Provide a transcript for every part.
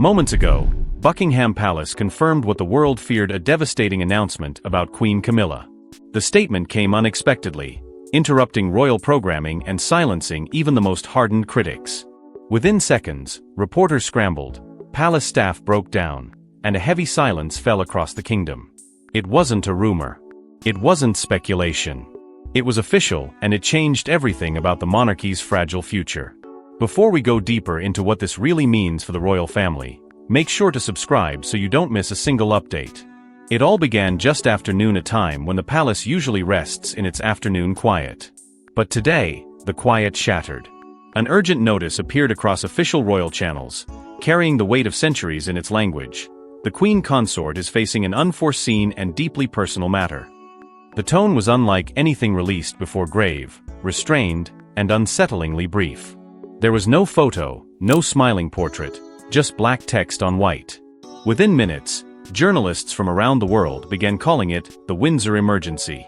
Moments ago, Buckingham Palace confirmed what the world feared: a devastating announcement about Queen Camilla. The statement came unexpectedly, interrupting royal programming and silencing even the most hardened critics. Within seconds, reporters scrambled, palace staff broke down, and a heavy silence fell across the kingdom. It wasn't a rumor. It wasn't speculation. It was official, and it changed everything about the monarchy's fragile future. Before we go deeper into what this really means for the royal family, make sure to subscribe so you don't miss a single update. It all began just after noon, a time when the palace usually rests in its afternoon quiet. But today, the quiet shattered. An urgent notice appeared across official royal channels, carrying the weight of centuries in its language. The Queen Consort is facing an unforeseen and deeply personal matter. The tone was unlike anything released before: grave, restrained, and unsettlingly brief. There was no photo, no smiling portrait, just black text on white. Within minutes, journalists from around the world began calling it the Windsor emergency.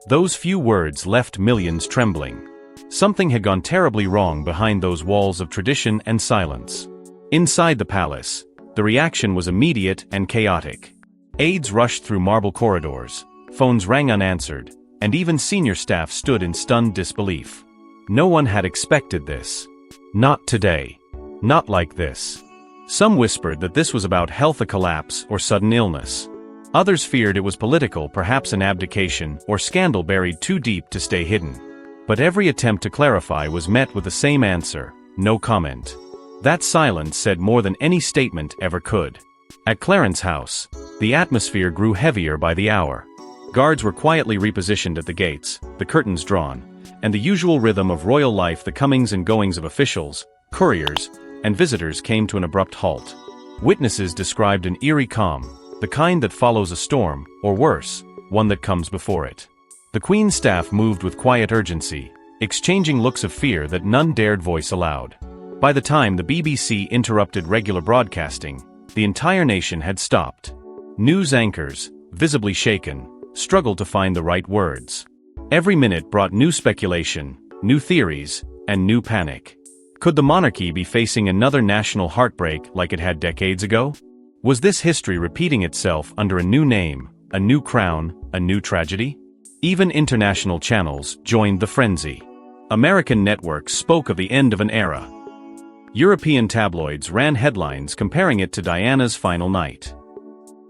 Those few words left millions trembling. Something had gone terribly wrong behind those walls of tradition and silence. Inside the palace, the reaction was immediate and chaotic. Aides rushed through marble corridors, phones rang unanswered, and even senior staff stood in stunned disbelief. No one had expected this. Not today. Not like this. Some whispered that this was about health, a collapse, or sudden illness. Others feared it was political, perhaps an abdication or scandal buried too deep to stay hidden. But every attempt to clarify was met with the same answer: no comment. That silence said more than any statement ever could. At Clarence House, the atmosphere grew heavier by the hour. Guards were quietly repositioned at the gates, the curtains drawn, and the usual rhythm of royal life, the comings and goings of officials, couriers, and visitors, came to an abrupt halt. Witnesses described an eerie calm, the kind that follows a storm, or worse, one that comes before it. The Queen's staff moved with quiet urgency, exchanging looks of fear that none dared voice aloud. By the time the BBC interrupted regular broadcasting, the entire nation had stopped. News anchors, visibly shaken, struggled to find the right words. Every minute brought new speculation, new theories, and new panic. Could the monarchy be facing another national heartbreak like it had decades ago? Was this history repeating itself under a new name, a new crown, a new tragedy? Even international channels joined the frenzy. American networks spoke of the end of an era. European tabloids ran headlines comparing it to Diana's final night.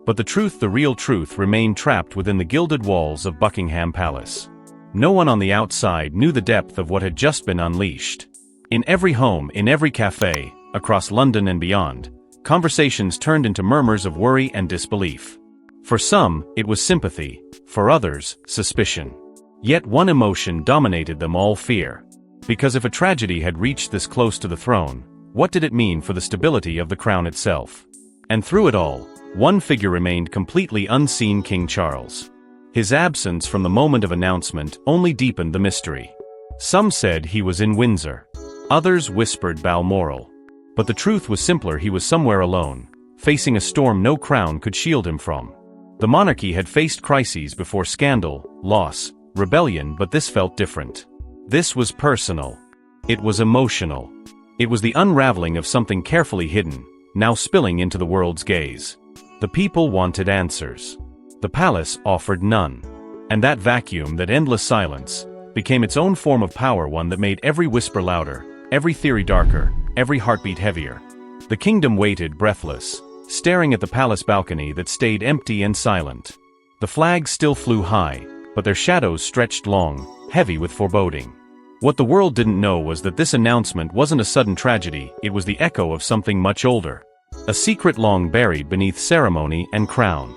But the truth, the real truth, remained trapped within the gilded walls of Buckingham Palace. No one on the outside knew the depth of what had just been unleashed. In every home, in every cafe, across London and beyond, conversations turned into murmurs of worry and disbelief. For some, it was sympathy; for others, suspicion. Yet one emotion dominated them all: fear. Because if a tragedy had reached this close to the throne, what did it mean for the stability of the crown itself? And through it all, one figure remained completely unseen: King Charles. His absence from the moment of announcement only deepened the mystery. Some said he was in Windsor. Others whispered Balmoral. But the truth was simpler: he was somewhere alone, facing a storm no crown could shield him from. The monarchy had faced crises before: scandal, loss, rebellion, but this felt different. This was personal. It was emotional. It was the unraveling of something carefully hidden, now spilling into the world's gaze. The people wanted answers. The palace offered none. And that vacuum, that endless silence, became its own form of power, one that made every whisper louder, every theory darker, every heartbeat heavier. The kingdom waited, breathless, staring at the palace balcony that stayed empty and silent. The flags still flew high, but their shadows stretched long, heavy with foreboding. What the world didn't know was that this announcement wasn't a sudden tragedy, it was the echo of something much older. A secret long buried beneath ceremony and crown.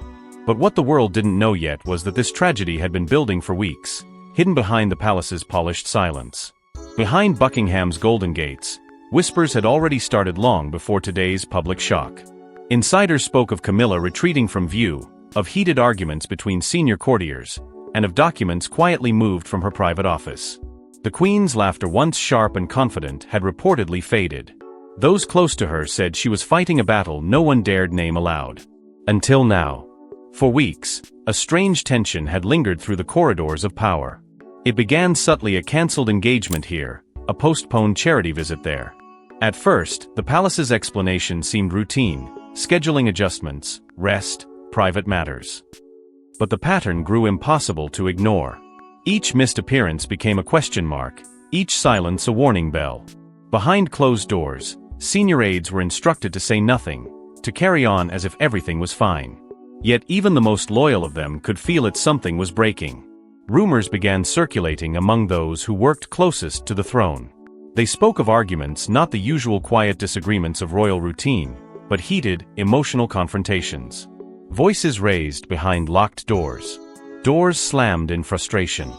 But what the world didn't know yet was that this tragedy had been building for weeks, hidden behind the palace's polished silence. Behind Buckingham's golden gates, whispers had already started long before today's public shock. Insiders spoke of Camilla retreating from view, of heated arguments between senior courtiers, and of documents quietly moved from her private office. The Queen's laughter, once sharp and confident, had reportedly faded. Those close to her said she was fighting a battle no one dared name aloud. Until now. For weeks, a strange tension had lingered through the corridors of power. It began subtly: a cancelled engagement here, a postponed charity visit there. At first, the palace's explanation seemed routine: scheduling adjustments, rest, private matters. But the pattern grew impossible to ignore. Each missed appearance became a question mark, each silence a warning bell. Behind closed doors, senior aides were instructed to say nothing, to carry on as if everything was fine. Yet even the most loyal of them could feel that something was breaking. Rumors began circulating among those who worked closest to the throne. They spoke of arguments, not the usual quiet disagreements of royal routine, but heated, emotional confrontations. Voices raised behind locked doors. Doors slammed in frustration.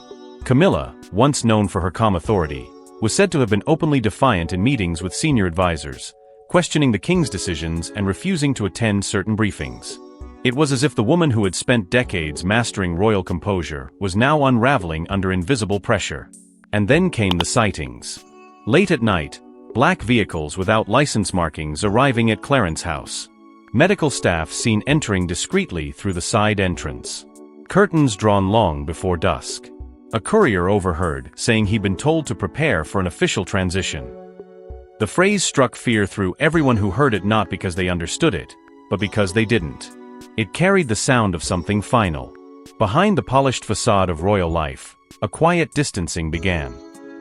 Camilla, once known for her calm authority, was said to have been openly defiant in meetings with senior advisors, questioning the king's decisions and refusing to attend certain briefings. It was as if the woman who had spent decades mastering royal composure was now unraveling under invisible pressure. And then came the sightings. Late at night, black vehicles without license markings arriving at Clarence House. Medical staff seen entering discreetly through the side entrance. Curtains drawn long before dusk. A courier overheard, saying he'd been told to prepare for an official transition. The phrase struck fear through everyone who heard it, not because they understood it, but because they didn't. It carried the sound of something final. Behind the polished facade of royal life, a quiet distancing began.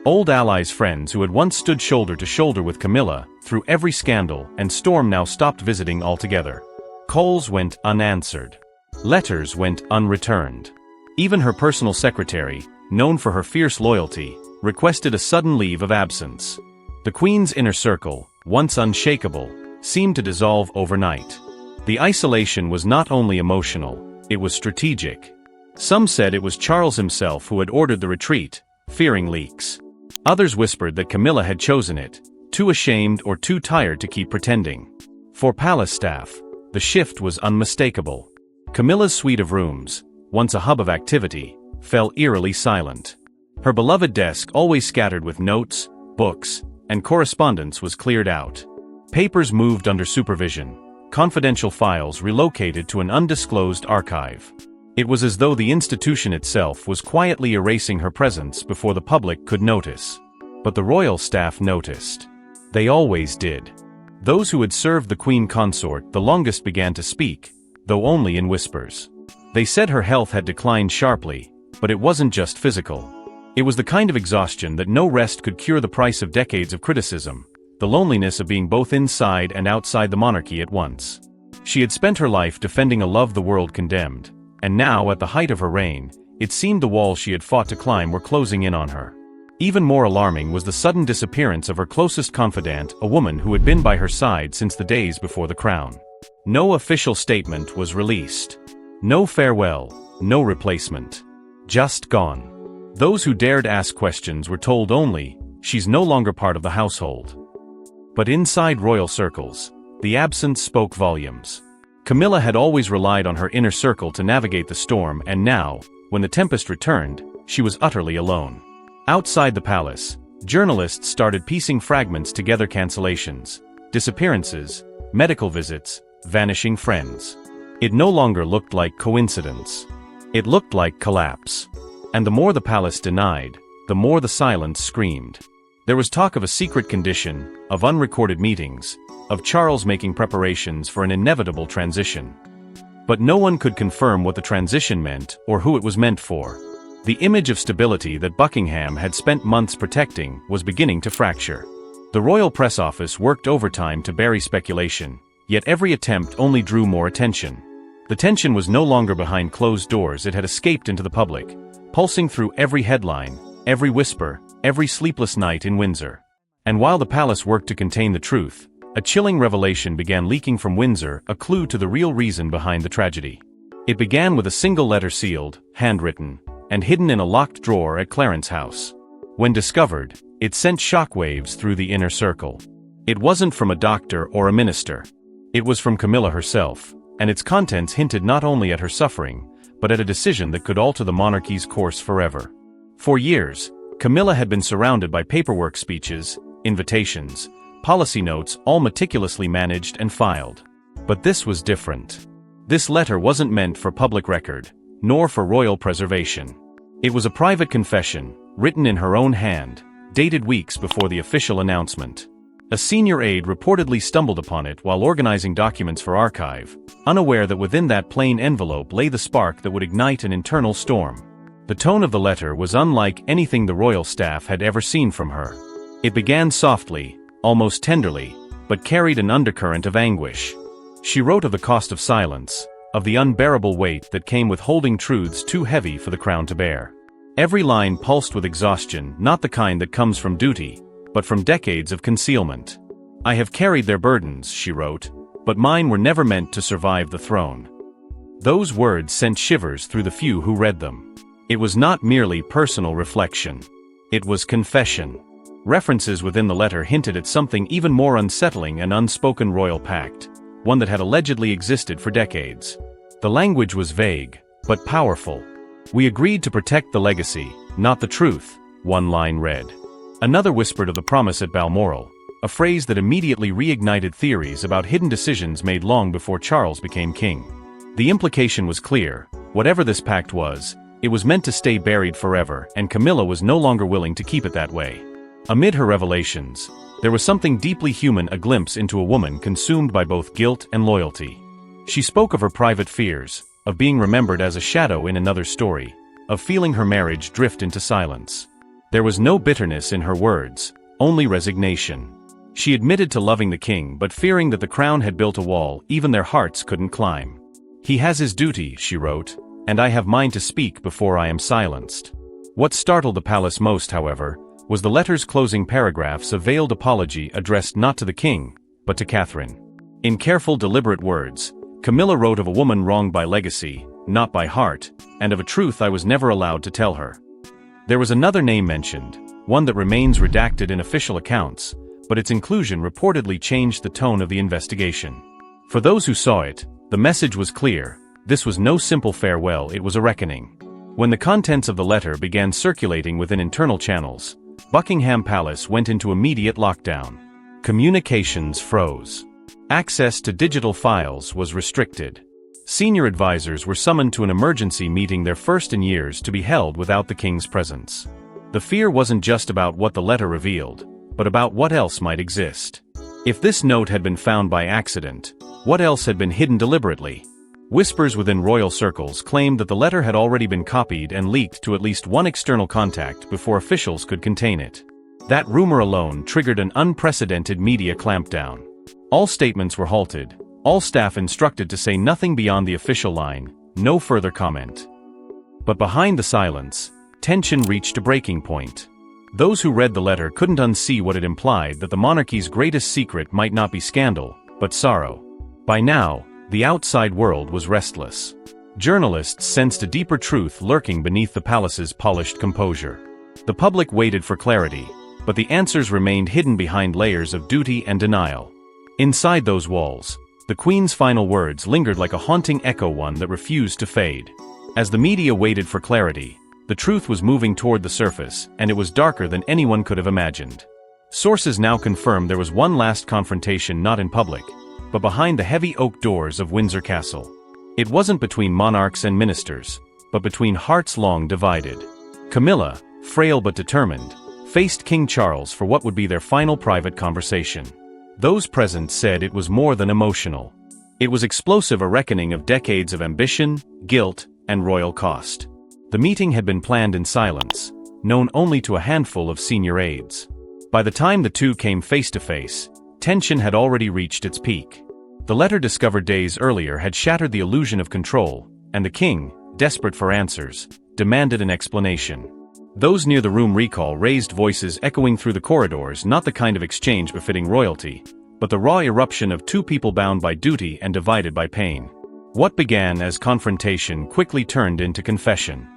Old allies, friends who had once stood shoulder to shoulder with Camilla through every scandal and storm, now stopped visiting altogether. Calls went unanswered. Letters went unreturned. Even her personal secretary, known for her fierce loyalty, requested a sudden leave of absence. The Queen's inner circle, once unshakable, seemed to dissolve overnight. The isolation was not only emotional, it was strategic. Some said it was Charles himself who had ordered the retreat, fearing leaks. Others whispered that Camilla had chosen it, too ashamed or too tired to keep pretending. For palace staff, the shift was unmistakable. Camilla's suite of rooms, once a hub of activity, fell eerily silent. Her beloved desk, always scattered with notes, books, and correspondence, was cleared out. Papers moved under supervision, confidential files relocated to an undisclosed archive. It was as though the institution itself was quietly erasing her presence before the public could notice. But the royal staff noticed. They always did. Those who had served the Queen Consort the longest began to speak, though only in whispers. They said her health had declined sharply, but it wasn't just physical. It was the kind of exhaustion that no rest could cure, the price of decades of criticism, the loneliness of being both inside and outside the monarchy at once. She had spent her life defending a love the world condemned, and now, at the height of her reign, it seemed the walls she had fought to climb were closing in on her. Even more alarming was the sudden disappearance of her closest confidant, a woman who had been by her side since the days before the crown. No official statement was released. No farewell, no replacement. Just gone. Those who dared ask questions were told only, "She's no longer part of the household." But inside royal circles, the absence spoke volumes. Camilla had always relied on her inner circle to navigate the storm, and now, when the tempest returned, she was utterly alone. Outside the palace, journalists started piecing fragments together: cancellations, disappearances, medical visits, vanishing friends. It no longer looked like coincidence. It looked like collapse. And the more the palace denied, the more the silence screamed. There was talk of a secret condition, of unrecorded meetings, of Charles making preparations for an inevitable transition. But no one could confirm what the transition meant or who it was meant for. The image of stability that Buckingham had spent months protecting was beginning to fracture. The royal press office worked overtime to bury speculation, yet every attempt only drew more attention. The tension was no longer behind closed doors, it had escaped into the public, pulsing through every headline, every whisper, every sleepless night in Windsor. And while the palace worked to contain the truth, a chilling revelation began leaking from Windsor, a clue to the real reason behind the tragedy. It began with a single letter, sealed, handwritten, and hidden in a locked drawer at Clarence House. When discovered, it sent shockwaves through the inner circle. It wasn't from a doctor or a minister. It was from Camilla herself, and its contents hinted not only at her suffering, but at a decision that could alter the monarchy's course forever. For years, Camilla had been surrounded by paperwork, speeches, invitations, policy notes, all meticulously managed and filed. But this was different. This letter wasn't meant for public record, nor for royal preservation. It was a private confession, written in her own hand, dated weeks before the official announcement. A senior aide reportedly stumbled upon it while organizing documents for archive, unaware that within that plain envelope lay the spark that would ignite an internal storm. The tone of the letter was unlike anything the royal staff had ever seen from her. It began softly, almost tenderly, but carried an undercurrent of anguish. She wrote of the cost of silence, of the unbearable weight that came with holding truths too heavy for the crown to bear. Every line pulsed with exhaustion, not the kind that comes from duty, but from decades of concealment. "I have carried their burdens," she wrote, "but mine were never meant to survive the throne." Those words sent shivers through the few who read them. It was not merely personal reflection. It was confession. References within the letter hinted at something even more unsettling: an unspoken royal pact, one that had allegedly existed for decades. The language was vague, but powerful. "We agreed to protect the legacy, not the truth," one line read. Another whispered of the promise at Balmoral, a phrase that immediately reignited theories about hidden decisions made long before Charles became king. The implication was clear: whatever this pact was, it was meant to stay buried forever, and Camilla was no longer willing to keep it that way. Amid her revelations, there was something deeply human, a glimpse into a woman consumed by both guilt and loyalty. She spoke of her private fears, of being remembered as a shadow in another story, of feeling her marriage drift into silence. There was no bitterness in her words, only resignation. She admitted to loving the king but fearing that the crown had built a wall even their hearts couldn't climb. "He has his duty," she wrote, "and I have mine to speak before I am silenced." What startled the palace most, however, was the letter's closing paragraphs, a veiled apology addressed not to the king, but to Catherine. In careful, deliberate words, Camilla wrote of a woman wronged by legacy, not by heart, and of a truth I was never allowed to tell her. There was another name mentioned, one that remains redacted in official accounts, but its inclusion reportedly changed the tone of the investigation. For those who saw it, the message was clear: this was no simple farewell, it was a reckoning. When the contents of the letter began circulating within internal channels, Buckingham Palace went into immediate lockdown. Communications froze. Access to digital files was restricted. Senior advisors were summoned to an emergency meeting, their first in years to be held without the king's presence. The fear wasn't just about what the letter revealed, but about what else might exist. If this note had been found by accident, what else had been hidden deliberately? Whispers within royal circles claimed that the letter had already been copied and leaked to at least one external contact before officials could contain it. That rumor alone triggered an unprecedented media clampdown. All statements were halted, all staff instructed to say nothing beyond the official line, no further comment. But behind the silence, tension reached a breaking point. Those who read the letter couldn't unsee what it implied: that the monarchy's greatest secret might not be scandal, but sorrow. By now, the outside world was restless. Journalists sensed a deeper truth lurking beneath the palace's polished composure. The public waited for clarity, but the answers remained hidden behind layers of duty and denial. Inside those walls, the Queen's final words lingered like a haunting echo, one that refused to fade. As the media waited for clarity, the truth was moving toward the surface, and it was darker than anyone could have imagined. Sources now confirmed there was one last confrontation, not in public, but behind the heavy oak doors of Windsor Castle. It wasn't between monarchs and ministers, but between hearts long divided. Camilla, frail but determined, faced King Charles for what would be their final private conversation. Those present said it was more than emotional. It was explosive, a reckoning of decades of ambition, guilt, and royal cost. The meeting had been planned in silence, known only to a handful of senior aides. By the time the two came face to face, tension had already reached its peak. The letter discovered days earlier had shattered the illusion of control, and the king, desperate for answers, demanded an explanation. Those near the room recall raised voices echoing through the corridors, not the kind of exchange befitting royalty, but the raw eruption of two people bound by duty and divided by pain. What began as confrontation quickly turned into confession.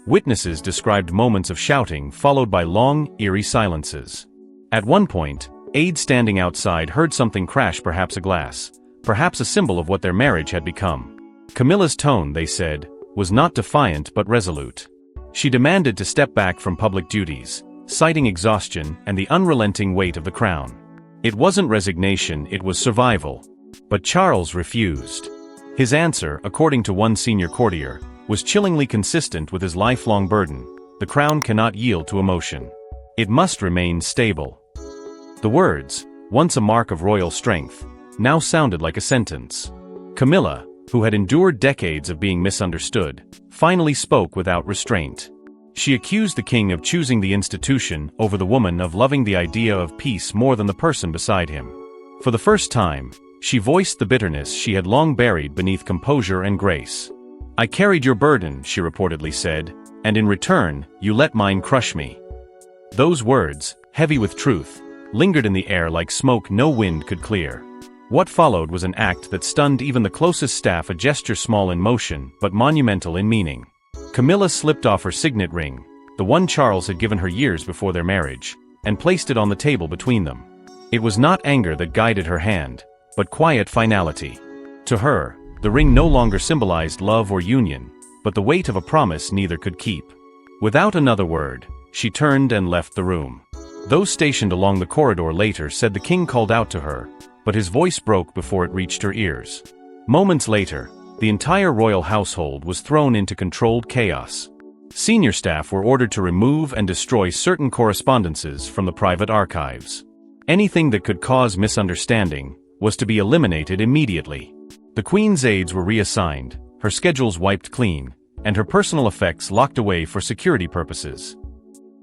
Witnesses described moments of shouting followed by long, eerie silences. At one point, aides standing outside heard something crash, perhaps a glass, perhaps a symbol of what their marriage had become. Camilla's tone, they said, was not defiant but resolute. She demanded to step back from public duties, citing exhaustion and the unrelenting weight of the crown. It wasn't resignation, it was survival. But Charles refused. His answer, according to one senior courtier, was chillingly consistent with his lifelong burden: the crown cannot yield to emotion. It must remain stable. The words, once a mark of royal strength, now sounded like a sentence. Camilla, who had endured decades of being misunderstood, finally spoke without restraint. She accused the king of choosing the institution over the woman, of loving the idea of peace more than the person beside him. For the first time, she voiced the bitterness she had long buried beneath composure and grace. "I carried your burden," she reportedly said, "and in return, you let mine crush me." Those words, heavy with truth, lingered in the air like smoke no wind could clear. What followed was an act that stunned even the closest staff, a gesture small in motion but monumental in meaning. Camilla slipped off her signet ring, the one Charles had given her years before their marriage, and placed it on the table between them. It was not anger that guided her hand, but quiet finality. To her, the ring no longer symbolized love or union, but the weight of a promise neither could keep. Without another word, she turned and left the room. Those stationed along the corridor later said the king called out to her, but his voice broke before it reached her ears. Moments later, the entire royal household was thrown into controlled chaos. Senior staff were ordered to remove and destroy certain correspondences from the private archives. Anything that could cause misunderstanding was to be eliminated immediately. The Queen's aides were reassigned, her schedules wiped clean, and her personal effects locked away for security purposes.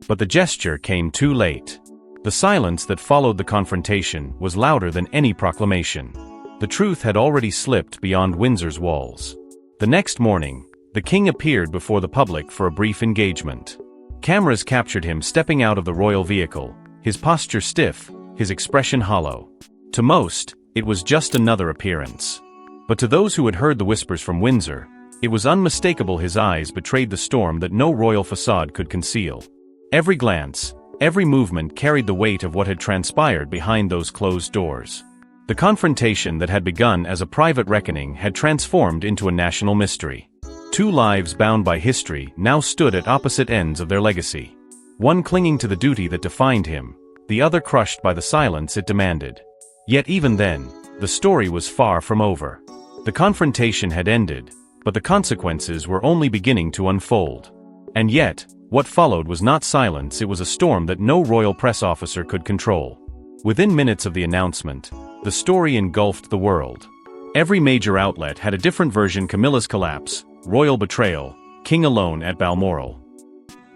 But the gesture came too late. The silence that followed the confrontation was louder than any proclamation. The truth had already slipped beyond Windsor's walls. The next morning, the king appeared before the public for a brief engagement. Cameras captured him stepping out of the royal vehicle, his posture stiff, his expression hollow. To most, it was just another appearance. But to those who had heard the whispers from Windsor, it was unmistakable. His eyes betrayed the storm that no royal facade could conceal. Every glance, every movement carried the weight of what had transpired behind those closed doors. The confrontation that had begun as a private reckoning had transformed into a national mystery. Two lives bound by history now stood at opposite ends of their legacy. One clinging to the duty that defined him, the other crushed by the silence it demanded. Yet even then, the story was far from over. The confrontation had ended, but the consequences were only beginning to unfold. And yet, what followed was not silence, it was a storm that no royal press officer could control. Within minutes of the announcement, the story engulfed the world. Every major outlet had a different version: Camilla's collapse, royal betrayal, king alone at Balmoral.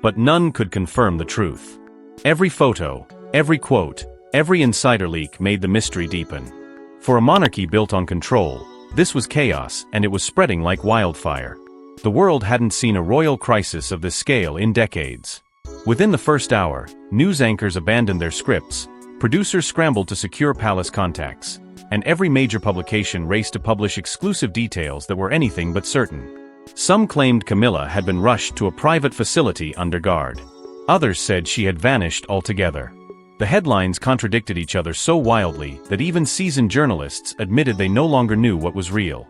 But none could confirm the truth. Every photo, every quote, every insider leak made the mystery deepen. For a monarchy built on control, this was chaos, and it was spreading like wildfire. The world hadn't seen a royal crisis of this scale in decades. Within the first hour, news anchors abandoned their scripts, producers scrambled to secure palace contacts, and every major publication raced to publish exclusive details that were anything but certain. Some claimed Camilla had been rushed to a private facility under guard. Others said she had vanished altogether. The headlines contradicted each other so wildly that even seasoned journalists admitted they no longer knew what was real.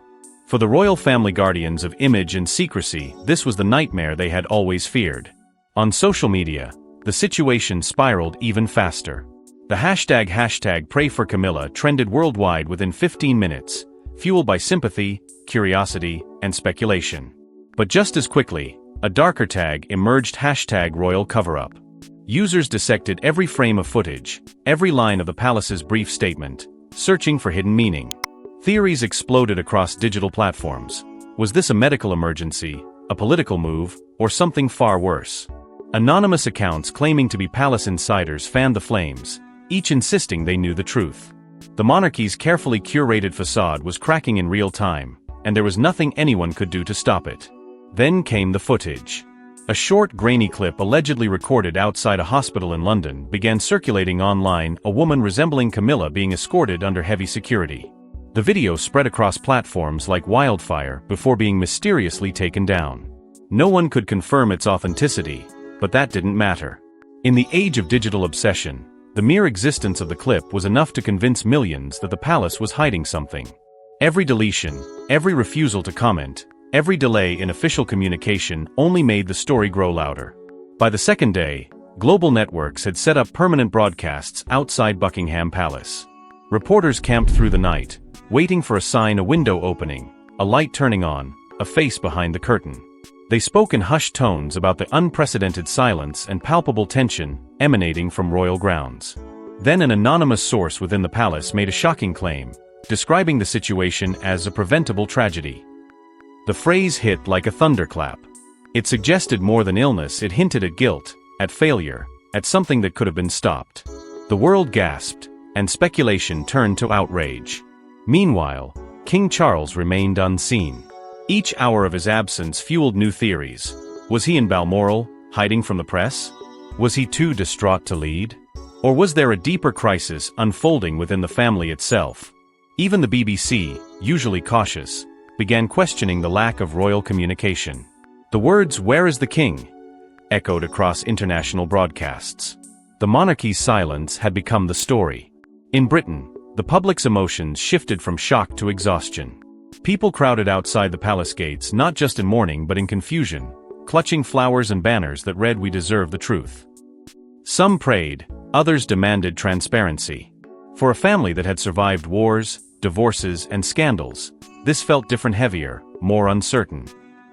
For the royal family guardians of image and secrecy, this was the nightmare they had always feared. On social media, the situation spiraled even faster. The hashtag Pray for Camilla trended worldwide within 15 minutes, fueled by sympathy, curiosity, and speculation. But just as quickly, a darker tag emerged: #royal cover-up. Users dissected every frame of footage, every line of the palace's brief statement, searching for hidden meaning. Theories exploded across digital platforms. Was this a medical emergency, a political move, or something far worse? Anonymous accounts claiming to be palace insiders fanned the flames, each insisting they knew the truth. The monarchy's carefully curated facade was cracking in real time, and there was nothing anyone could do to stop it. Then came the footage. A short, grainy clip allegedly recorded outside a hospital in London began circulating online, a woman resembling Camilla being escorted under heavy security. The video spread across platforms like wildfire before being mysteriously taken down. No one could confirm its authenticity, but that didn't matter. In the age of digital obsession, the mere existence of the clip was enough to convince millions that the palace was hiding something. Every deletion, every refusal to comment, every delay in official communication only made the story grow louder. By the second day, global networks had set up permanent broadcasts outside Buckingham Palace. Reporters camped through the night, waiting for a sign: a window opening, a light turning on, a face behind the curtain. They spoke in hushed tones about the unprecedented silence and palpable tension emanating from royal grounds. Then an anonymous source within the palace made a shocking claim, describing the situation as a preventable tragedy. The phrase hit like a thunderclap. It suggested more than illness, it hinted at guilt, at failure, at something that could have been stopped. The world gasped, and speculation turned to outrage. Meanwhile, King Charles remained unseen. Each hour of his absence fueled new theories. Was he in Balmoral, hiding from the press? Was he too distraught to lead? Or was there a deeper crisis unfolding within the family itself? Even the BBC, usually cautious, began questioning the lack of royal communication. The words "Where is the king?" echoed across international broadcasts. The monarchy's silence had become the story. In Britain, the public's emotions shifted from shock to exhaustion. People crowded outside the palace gates not just in mourning but in confusion, clutching flowers and banners that read "We deserve the truth." Some prayed, others demanded transparency. For a family that had survived wars, divorces, and scandals, this felt different, heavier, more uncertain.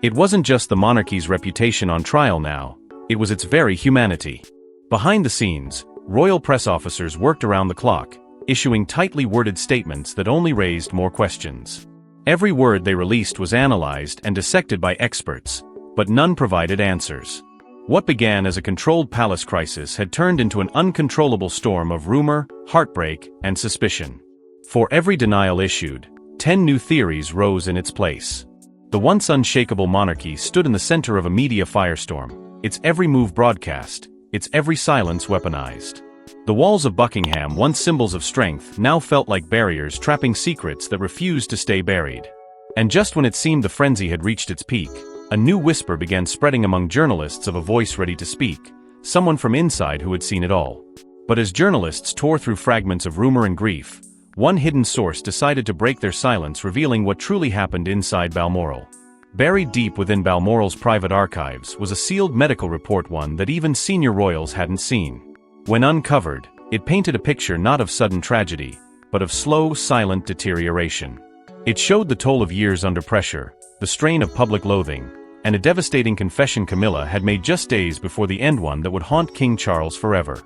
It wasn't just the monarchy's reputation on trial now, it was its very humanity. Behind the scenes, royal press officers worked around the clock, issuing tightly worded statements that only raised more questions. Every word they released was analyzed and dissected by experts, but none provided answers. What began as a controlled palace crisis had turned into an uncontrollable storm of rumor, heartbreak, and suspicion. For every denial issued, 10 new theories rose in its place. The once unshakable monarchy stood in the center of a media firestorm, its every move broadcast, its every silence weaponized. The walls of Buckingham, once symbols of strength, now felt like barriers trapping secrets that refused to stay buried. And just when it seemed the frenzy had reached its peak, a new whisper began spreading among journalists of a voice ready to speak, someone from inside who had seen it all. But as journalists tore through fragments of rumor and grief, one hidden source decided to break their silence, revealing what truly happened inside Balmoral. Buried deep within Balmoral's private archives was a sealed medical report, one that even senior royals hadn't seen. When uncovered, it painted a picture not of sudden tragedy, but of slow, silent deterioration. It showed the toll of years under pressure, the strain of public loathing, and a devastating confession Camilla had made just days before the end, one that would haunt King Charles forever.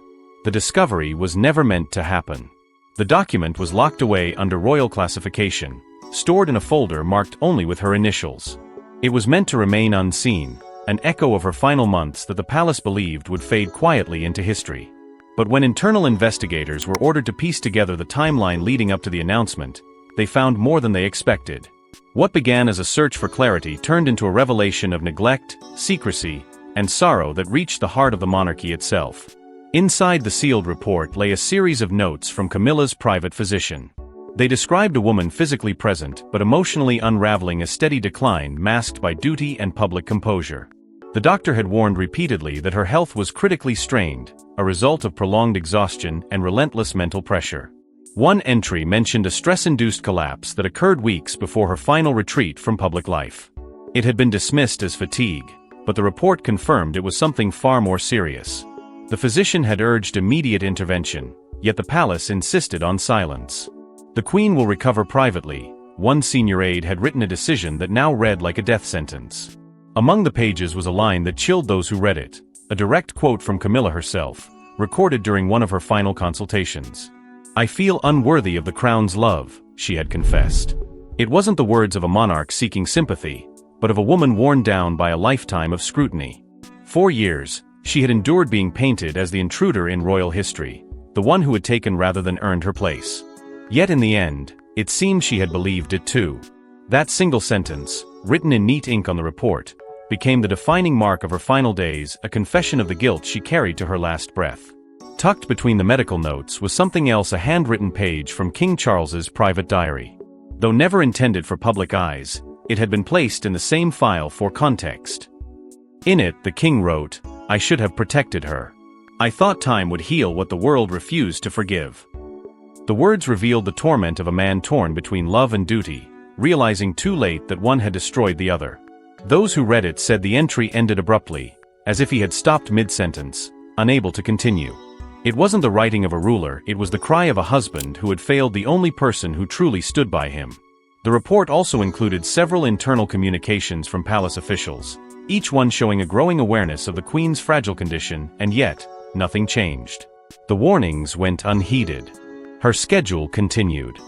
The discovery was never meant to happen. The document was locked away under royal classification, stored in a folder marked only with her initials. It was meant to remain unseen, an echo of her final months that the palace believed would fade quietly into history. But when internal investigators were ordered to piece together the timeline leading up to the announcement, they found more than they expected. What began as a search for clarity turned into a revelation of neglect, secrecy, and sorrow that reached the heart of the monarchy itself. Inside the sealed report lay a series of notes from Camilla's private physician. They described a woman physically present but emotionally unraveling, a steady decline masked by duty and public composure. The doctor had warned repeatedly that her health was critically strained, a result of prolonged exhaustion and relentless mental pressure. One entry mentioned a stress-induced collapse that occurred weeks before her final retreat from public life. It had been dismissed as fatigue, but the report confirmed it was something far more serious. The physician had urged immediate intervention, yet the palace insisted on silence. "The Queen will recover privately," one senior aide had written, a decision that now read like a death sentence. Among the pages was a line that chilled those who read it, a direct quote from Camilla herself, recorded during one of her final consultations. "I feel unworthy of the crown's love," she had confessed. It wasn't the words of a monarch seeking sympathy, but of a woman worn down by a lifetime of scrutiny. 4 years, she had endured being painted as the intruder in royal history, the one who had taken rather than earned her place. Yet in the end, it seemed she had believed it too. That single sentence, written in neat ink on the report, became the defining mark of her final days, a confession of the guilt she carried to her last breath. Tucked between the medical notes was something else, a handwritten page from King Charles's private diary. Though never intended for public eyes, it had been placed in the same file for context. In it, the king wrote, "I should have protected her. I thought time would heal what the world refused to forgive." The words revealed the torment of a man torn between love and duty, realizing too late that one had destroyed the other. Those who read it said the entry ended abruptly, as if he had stopped mid-sentence, unable to continue. It wasn't the writing of a ruler, it was the cry of a husband who had failed the only person who truly stood by him. The report also included several internal communications from palace officials, each one showing a growing awareness of the Queen's fragile condition, and yet, nothing changed. The warnings went unheeded. Her schedule continued.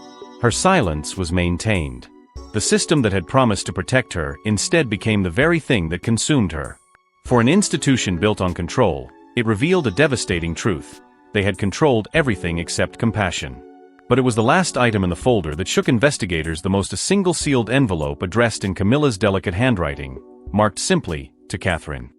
Her silence was maintained. The system that had promised to protect her instead became the very thing that consumed her. For an institution built on control, it revealed a devastating truth. They had controlled everything except compassion. But it was the last item in the folder that shook investigators the most: a single sealed envelope addressed in Camilla's delicate handwriting, marked simply, to Catherine.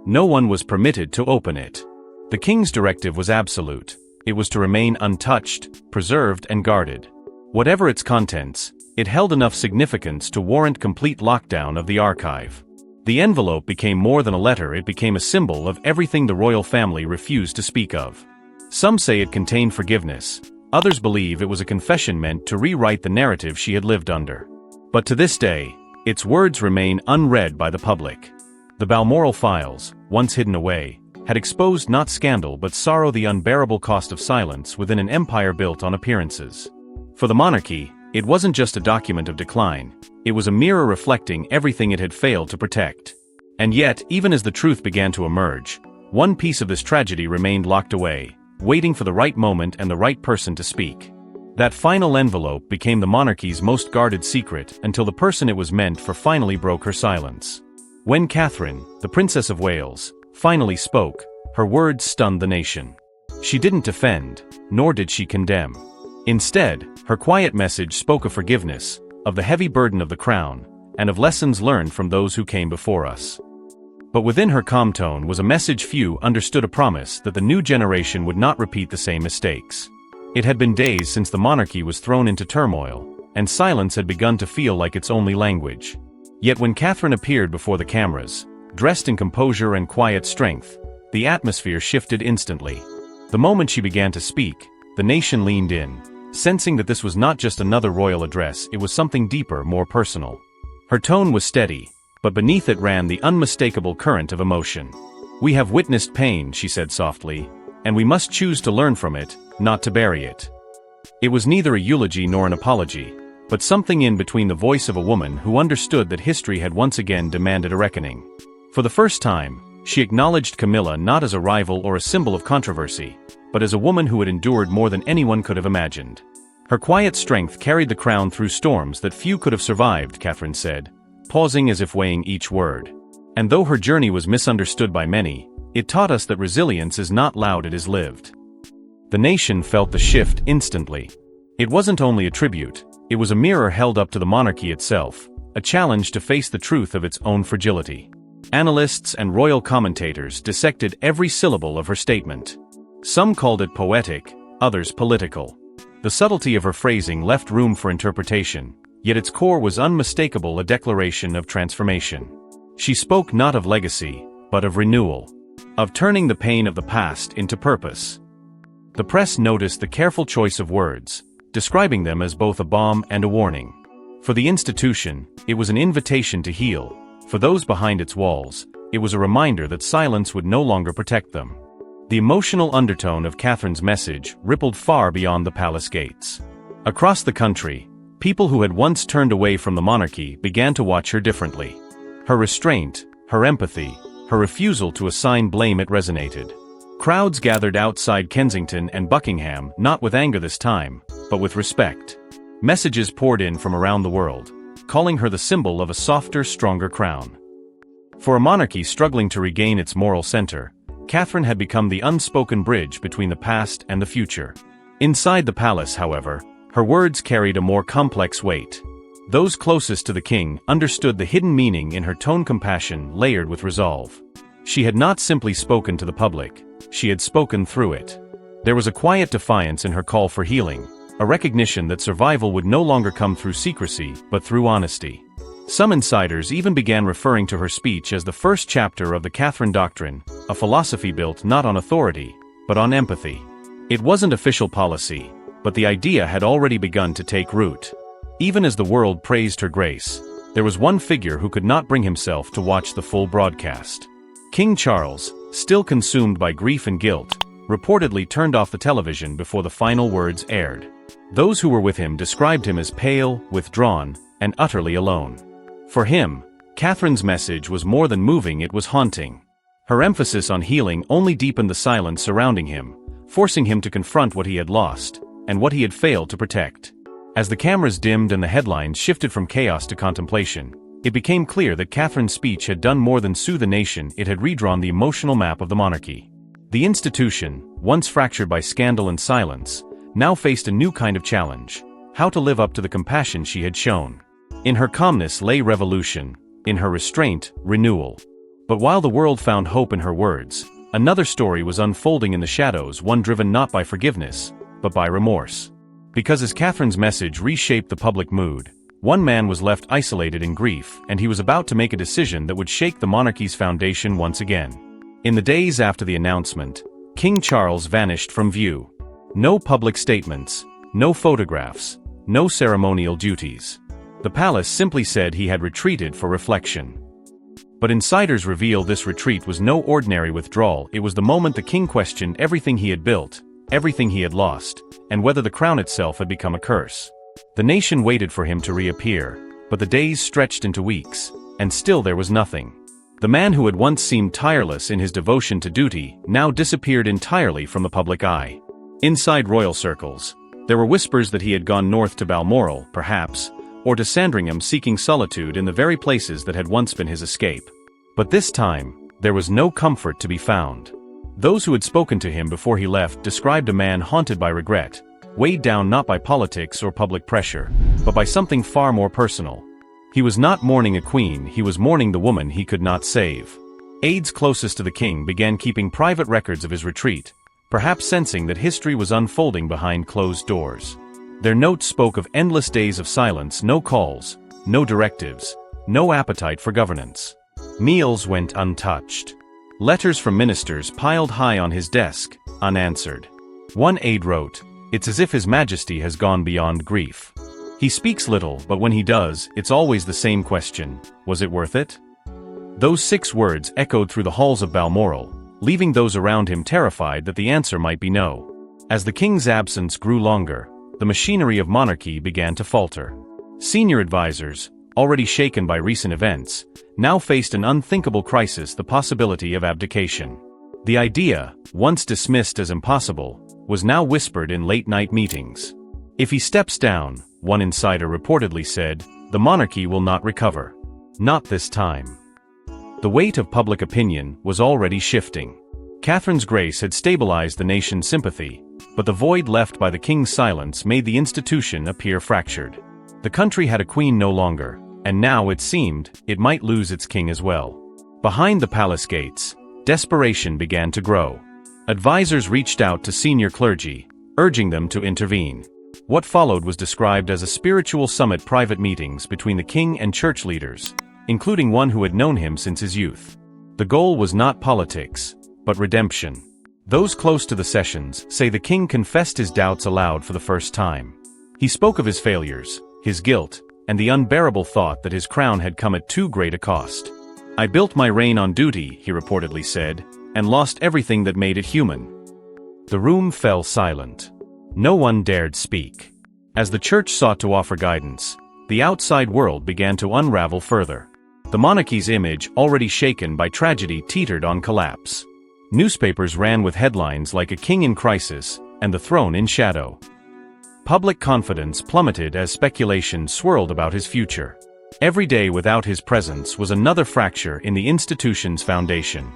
No one was permitted to open it. The king's directive was absolute. It was to remain untouched, preserved, and guarded. Whatever its contents, it held enough significance to warrant complete lockdown of the archive. The envelope became more than a letter, it became a symbol of everything the royal family refused to speak of. Some say it contained forgiveness. Others believe it was a confession meant to rewrite the narrative she had lived under. But to this day, its words remain unread by the public. The Balmoral files, once hidden away, had exposed not scandal but sorrow, the unbearable cost of silence within an empire built on appearances. For the monarchy, it wasn't just a document of decline, it was a mirror reflecting everything it had failed to protect. And yet, even as the truth began to emerge, one piece of this tragedy remained locked away, waiting for the right moment and the right person to speak. That final envelope became the monarchy's most guarded secret until the person it was meant for finally broke her silence. When Catherine, the Princess of Wales, finally spoke, her words stunned the nation. She didn't defend, nor did she condemn. Instead, her quiet message spoke of forgiveness, of the heavy burden of the crown, and of lessons learned from those who came before us. But within her calm tone was a message few understood, a promise that the new generation would not repeat the same mistakes. It had been days since the monarchy was thrown into turmoil, and silence had begun to feel like its only language. Yet when Catherine appeared before the cameras, dressed in composure and quiet strength, the atmosphere shifted instantly. The moment she began to speak, the nation leaned in, sensing that this was not just another royal address, it was something deeper, more personal. Her tone was steady, but beneath it ran the unmistakable current of emotion. "We have witnessed pain," she said softly, "and we must choose to learn from it, not to bury it." It was neither a eulogy nor an apology, but something in between, the voice of a woman who understood that history had once again demanded a reckoning. For the first time, she acknowledged Camilla not as a rival or a symbol of controversy, but as a woman who had endured more than anyone could have imagined. Her quiet strength carried the crown through storms that few could have survived, Catherine said, pausing as if weighing each word. And though her journey was misunderstood by many, it taught us that resilience is not loud, it is lived. The nation felt the shift instantly. It wasn't only a tribute, it was a mirror held up to the monarchy itself, a challenge to face the truth of its own fragility. Analysts and royal commentators dissected every syllable of her statement. Some called it poetic, others political. The subtlety of her phrasing left room for interpretation, yet its core was unmistakable, a declaration of transformation. She spoke not of legacy, but of renewal, of turning the pain of the past into purpose. The press noticed the careful choice of words, describing them as both a balm and a warning. For the institution, it was an invitation to heal. For those behind its walls, it was a reminder that silence would no longer protect them. The emotional undertone of Catherine's message rippled far beyond the palace gates. Across the country, people who had once turned away from the monarchy began to watch her differently. Her restraint, her empathy, her refusal to assign blame, it resonated. Crowds gathered outside Kensington and Buckingham, not with anger this time, but with respect. Messages poured in from around the world, calling her the symbol of a softer, stronger crown. For a monarchy struggling to regain its moral center, Catherine had become the unspoken bridge between the past and the future. Inside the palace, however, her words carried a more complex weight. Those closest to the king understood the hidden meaning in her tone, compassion layered with resolve. She had not simply spoken to the public, she had spoken through it. There was a quiet defiance in her call for healing, a recognition that survival would no longer come through secrecy, but through honesty. Some insiders even began referring to her speech as the first chapter of the Catherine Doctrine, a philosophy built not on authority, but on empathy. It wasn't official policy, but the idea had already begun to take root. Even as the world praised her grace, there was one figure who could not bring himself to watch the full broadcast. King Charles, still consumed by grief and guilt, reportedly turned off the television before the final words aired. Those who were with him described him as pale, withdrawn, and utterly alone. For him, Catherine's message was more than moving, it was haunting. Her emphasis on healing only deepened the silence surrounding him, forcing him to confront what he had lost, and what he had failed to protect. As the cameras dimmed and the headlines shifted from chaos to contemplation, it became clear that Catherine's speech had done more than soothe the nation. It had redrawn the emotional map of the monarchy. The institution, once fractured by scandal and silence, now faced a new kind of challenge: how to live up to the compassion she had shown. In her calmness lay revolution, in her restraint, renewal. But while the world found hope in her words, another story was unfolding in the shadows, one driven not by forgiveness, but by remorse. Because as Catherine's message reshaped the public mood, one man was left isolated in grief, and he was about to make a decision that would shake the monarchy's foundation once again. In the days after the announcement, King Charles vanished from view. No public statements, no photographs, no ceremonial duties. The palace simply said he had retreated for reflection. But insiders reveal this retreat was no ordinary withdrawal. It was the moment the king questioned everything he had built, everything he had lost, and whether the crown itself had become a curse. The nation waited for him to reappear, but the days stretched into weeks, and still there was nothing. The man who had once seemed tireless in his devotion to duty now disappeared entirely from the public eye. Inside royal circles, there were whispers that he had gone north to Balmoral, perhaps, or to Sandringham, seeking solitude in the very places that had once been his escape. But this time, there was no comfort to be found. Those who had spoken to him before he left described a man haunted by regret, weighed down not by politics or public pressure, but by something far more personal. He was not mourning a queen, he was mourning the woman he could not save. Aides closest to the king began keeping private records of his retreat, perhaps sensing that history was unfolding behind closed doors. Their notes spoke of endless days of silence, no calls, no directives, no appetite for governance. Meals went untouched. Letters from ministers piled high on his desk, unanswered. One aide wrote, "It's as if His Majesty has gone beyond grief. He speaks little, but when he does, it's always the same question: was it worth it?" Those 6 words echoed through the halls of Balmoral, leaving those around him terrified that the answer might be no. As the king's absence grew longer, the machinery of monarchy began to falter. Senior advisors, already shaken by recent events, now faced an unthinkable crisis: the possibility of abdication. The idea, once dismissed as impossible, was now whispered in late-night meetings. If he steps down, one insider reportedly said, the monarchy will not recover. Not this time. The weight of public opinion was already shifting. Catherine's grace had stabilized the nation's sympathy, but the void left by the king's silence made the institution appear fractured. The country had a queen no longer, and now it seemed it might lose its king as well. Behind the palace gates, desperation began to grow. Advisors reached out to senior clergy, urging them to intervene. What followed was described as a spiritual summit: private meetings between the king and church leaders, including one who had known him since his youth. The goal was not politics, but redemption. Those close to the sessions say the king confessed his doubts aloud for the first time. He spoke of his failures, his guilt, and the unbearable thought that his crown had come at too great a cost. "I built my reign on duty," he reportedly said, "and lost everything that made it human." The room fell silent. No one dared speak. As the church sought to offer guidance, the outside world began to unravel further. The monarchy's image, already shaken by tragedy, teetered on collapse. Newspapers ran with headlines like "A King in Crisis" and "The Throne in Shadow." Public confidence plummeted as speculation swirled about his future. Every day without his presence was another fracture in the institution's foundation.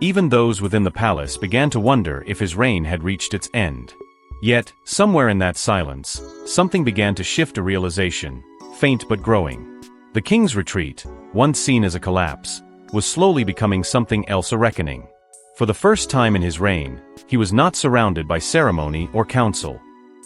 Even those within the palace began to wonder if his reign had reached its end. Yet, somewhere in that silence, something began to shift: a realization, faint but growing. The king's retreat, once seen as a collapse, was slowly becoming something else: a reckoning. For the first time in his reign, he was not surrounded by ceremony or council.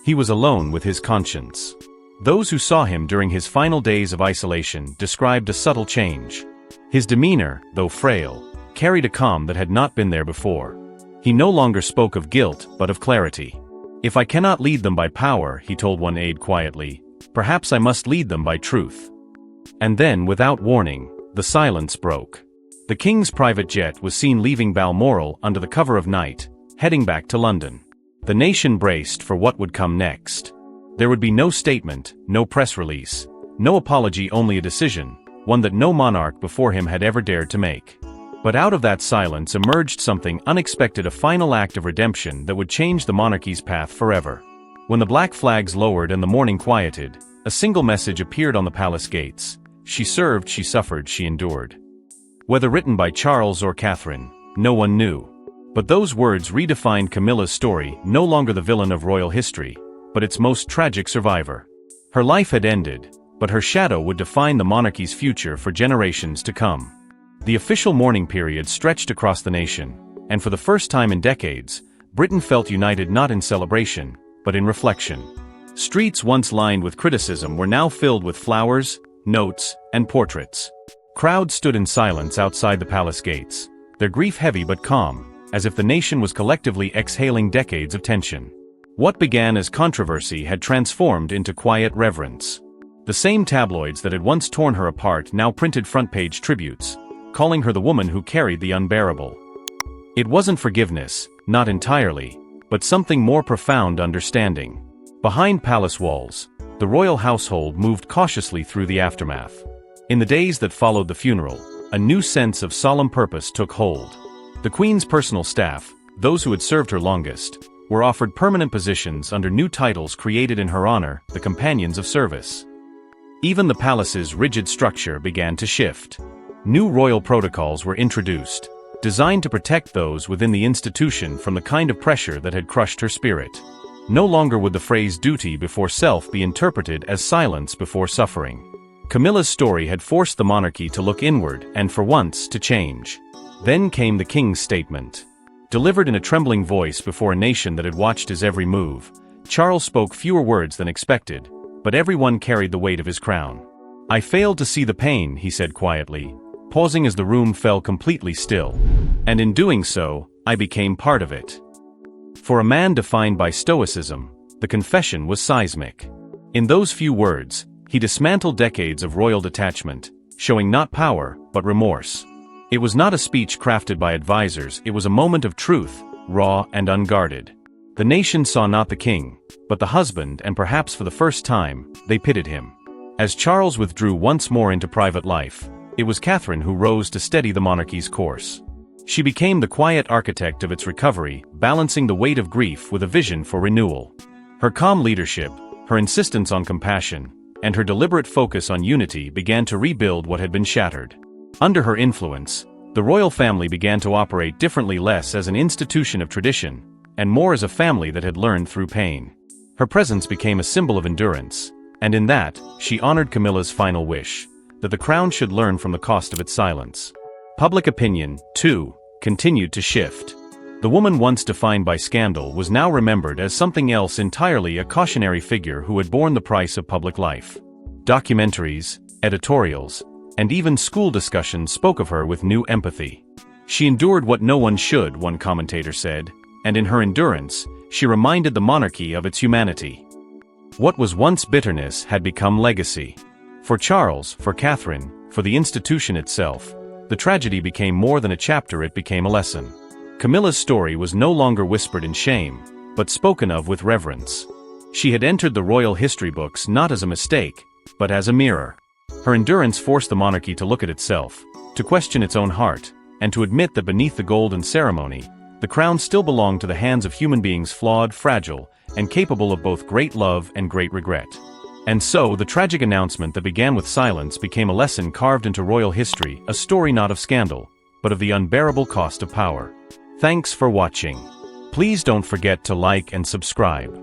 He was alone with his conscience. Those who saw him during his final days of isolation described a subtle change. His demeanor, though frail, carried a calm that had not been there before. He no longer spoke of guilt, but of clarity. "If I cannot lead them by power," he told one aide quietly, "perhaps I must lead them by truth." And then, without warning, the silence broke. The king's private jet was seen leaving Balmoral under the cover of night, heading back to London. The nation braced for what would come next. There would be no statement, no press release, no apology, only a decision, one that no monarch before him had ever dared to make. But out of that silence emerged something unexpected, a final act of redemption that would change the monarchy's path forever. When the black flags lowered and the mourning quieted, a single message appeared on the palace gates. She served, she suffered, she endured. Whether written by Charles or Catherine, no one knew. But those words redefined Camilla's story, no longer the villain of royal history, but its most tragic survivor. Her life had ended, but her shadow would define the monarchy's future for generations to come. The official mourning period stretched across the nation, and for the first time in decades, Britain felt united not in celebration, but in reflection. Streets once lined with criticism were now filled with flowers, notes, and portraits. Crowds stood in silence outside the palace gates, their grief heavy but calm, as if the nation was collectively exhaling decades of tension. What began as controversy had transformed into quiet reverence. The same tabloids that had once torn her apart now printed front-page tributes, calling her the woman who carried the unbearable. It wasn't forgiveness, not entirely, but something more profound: understanding. Behind palace walls, the royal household moved cautiously through the aftermath. In the days that followed the funeral, a new sense of solemn purpose took hold. The Queen's personal staff, those who had served her longest, were offered permanent positions under new titles created in her honor, the Companions of Service. Even the palace's rigid structure began to shift. New royal protocols were introduced, designed to protect those within the institution from the kind of pressure that had crushed her spirit. No longer would the phrase duty before self be interpreted as silence before suffering. Camilla's story had forced the monarchy to look inward and, for once, to change. Then came the king's statement. Delivered in a trembling voice before a nation that had watched his every move, Charles spoke fewer words than expected, but everyone carried the weight of his crown. "I failed to see the pain," he said quietly, pausing as the room fell completely still. "And in doing so, I became part of it." For a man defined by stoicism, the confession was seismic. In those few words, he dismantled decades of royal detachment, showing not power, but remorse. It was not a speech crafted by advisors, it was a moment of truth, raw and unguarded. The nation saw not the king, but the husband, and perhaps for the first time, they pitied him. As Charles withdrew once more into private life, it was Catherine who rose to steady the monarchy's course. She became the quiet architect of its recovery, balancing the weight of grief with a vision for renewal. Her calm leadership, her insistence on compassion, and her deliberate focus on unity began to rebuild what had been shattered. Under her influence, the royal family began to operate differently, less as an institution of tradition, and more as a family that had learned through pain. Her presence became a symbol of endurance, and in that, she honored Camilla's final wish, that the crown should learn from the cost of its silence. Public opinion, too, continued to shift. The woman once defined by scandal was now remembered as something else entirely: a cautionary figure who had borne the price of public life. Documentaries, editorials, and even school discussions spoke of her with new empathy. "She endured what no one should," one commentator said, and in her endurance, she reminded the monarchy of its humanity. What was once bitterness had become legacy. For Charles, for Catherine, for the institution itself, the tragedy became more than a chapter, it became a lesson. Camilla's story was no longer whispered in shame, but spoken of with reverence. She had entered the royal history books not as a mistake, but as a mirror. Her endurance forced the monarchy to look at itself, to question its own heart, and to admit that beneath the golden ceremony, the crown still belonged to the hands of human beings, flawed, fragile, and capable of both great love and great regret. And so, the tragic announcement that began with silence became a lesson carved into royal history, a story not of scandal, but of the unbearable cost of power. Thanks for watching. Please don't forget to like and subscribe.